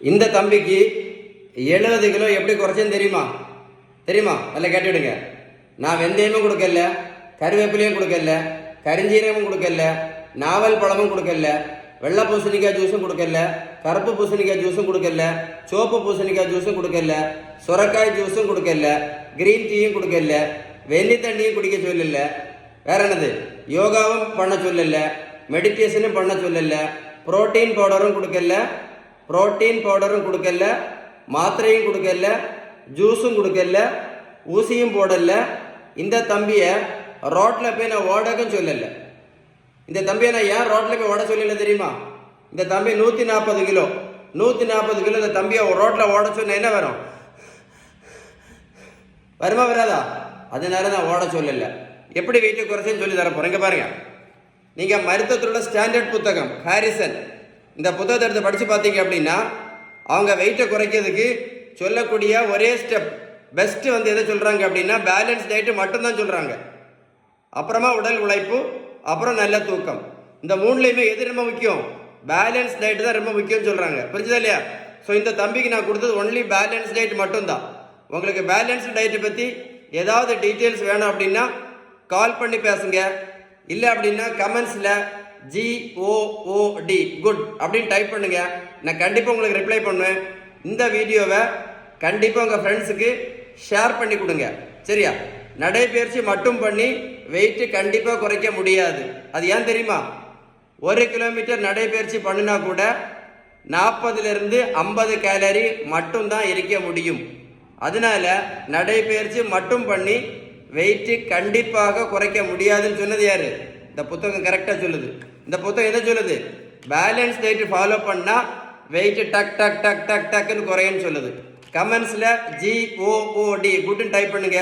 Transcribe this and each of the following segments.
இந்த தம்பிக்கு 70 கிலோ எப்படி குறைச்சேன்னு தெரியுமா நல்லா கேட்டுவிடுங்க. நான் வெந்தயமும் கொடுக்கல, கருவேப்பிலையும் கொடுக்கல, கரிஞ்சீரகமும் கொடுக்கல, நாவல் பழமும் கொடுக்கல, வெள்ளை பூசணிக்காய் ஜூஸும் கொடுக்கல, கருப்பு பூசணிக்காய் ஜூஸும் கொடுக்கல, சோப்பு பூசணிக்காய் ஜூஸும் கொடுக்கல, சுரக்காய் ஜூஸும் கொடுக்கல, கிரீன் டீயும் கொடுக்கல, வெந்நி தண்ணியும் குடிக்க சொல்லல. வேற என்னது, யோகாவும் பண்ண சொல்லல, மெடிடேஷனும் பண்ண சொல்லல, புரோட்டீன் பவுடரும் கொடுக்கல, மாத்திரையும் கொடுக்கல, ஜூஸும் கொடுக்கல, ஊசியும் போடல. இந்த தம்பியை ரோட்டில் போய் நான் ஓடக்கும் சொல்லலை. இந்த தம்பியை நான் ஏன் ரோட்டில் போய் ஓட சொல்லல தெரியுமா? இந்த தம்பி 140 கிலோ இந்த தம்பியை ரோட்டில் ஓட சொன்ன என்ன வரும்? வருமா வராதா? அதனால நான் ஓட சொல்லல. எப்படி வெயிட்டை குறைச்சேன்னு சொல்லி தர போறேன். இங்க பாருங்க, நீங்க மருத்துவத்தோட ஸ்டாண்டர்ட் புத்தகம் ஹாரிசன் இந்த புத்தகத்தை எடுத்து படிச்சு பார்த்தீங்க அப்படின்னா அவங்க வெயிட்டை குறைக்கிறதுக்கு சொல்லக்கூடிய ஒரே ஸ்டெப் பெஸ்ட் எதை சொல்றாங்க அப்படின்னா பேலன்ஸ் டயட் மட்டும்தான் சொல்றாங்க. அப்புறமா உடல் உழைப்பு, அப்புறம் நல்ல தூக்கம். இந்த மூணுலையுமே எது ரொம்ப முக்கியம்? பேலன்ஸ் டயட் தான் ரொம்ப முக்கியம்னு சொல்றாங்க. புரிஞ்சுதா இல்லையா? ஸோ இந்த தம்பிக்கு நான் கொடுத்தது ஒன்லி பேலன்ஸ் டயட் மட்டும்தான். உங்களுக்கு பேலன்ஸ் டயட்டை பற்றி ஏதாவது டீட்டெயில்ஸ் வேணும் அப்படின்னா கால் பண்ணி பேசுங்க. இல்லை அப்படின்னா கமெண்ட்ஸில் GOOD குட் அப்படின்னு டைப் பண்ணுங்க. நான் கண்டிப்பாக உங்களுக்கு ரிப்ளை பண்ணுவேன். இந்த வீடியோவை கண்டிப்பாக உங்கள் ஃப்ரெண்ட்ஸுக்கு ஷேர் பண்ணி கொடுங்க. சரியா? நடைபயிற்சி மட்டும் பண்ணி வெயிட்டு கண்டிப்பாக குறைக்க முடியாது. அது ஏன் தெரியுமா? 1 கிலோமீட்டர் நடைபயிற்சி பண்ணினா கூட 40 to 50 கேலரி மட்டும்தான் இருக்க முடியும். அதனால நடைபயிற்சி மட்டும் பண்ணி வெயிட்டு கண்டிப்பாக குறைக்க முடியாதுன்னு சொன்னது யாரு? இந்த புத்தகம் கரெக்டாக சொல்லுது. இந்த புத்தகம் என்ன சொல்லுது? பேலன்ஸ் டயட் ஃபாலோ பண்ணா வெயிட் டக் டக் டக் டக் டக்குன்னு குறையுன்னு சொல்லுது. கமெண்ட்ஸில் GOOD குட்னு டைப் பண்ணுங்க,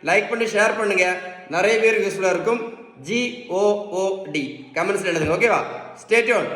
லைக் பண்ணி ஷேர் பண்ணுங்க. நிறைய பேருக்கு யூஸ்ஃபுல்லாக இருக்கும். GOOD கமெண்ட்ஸில் எழுதுங்க. ஓகேவா? Stay tune.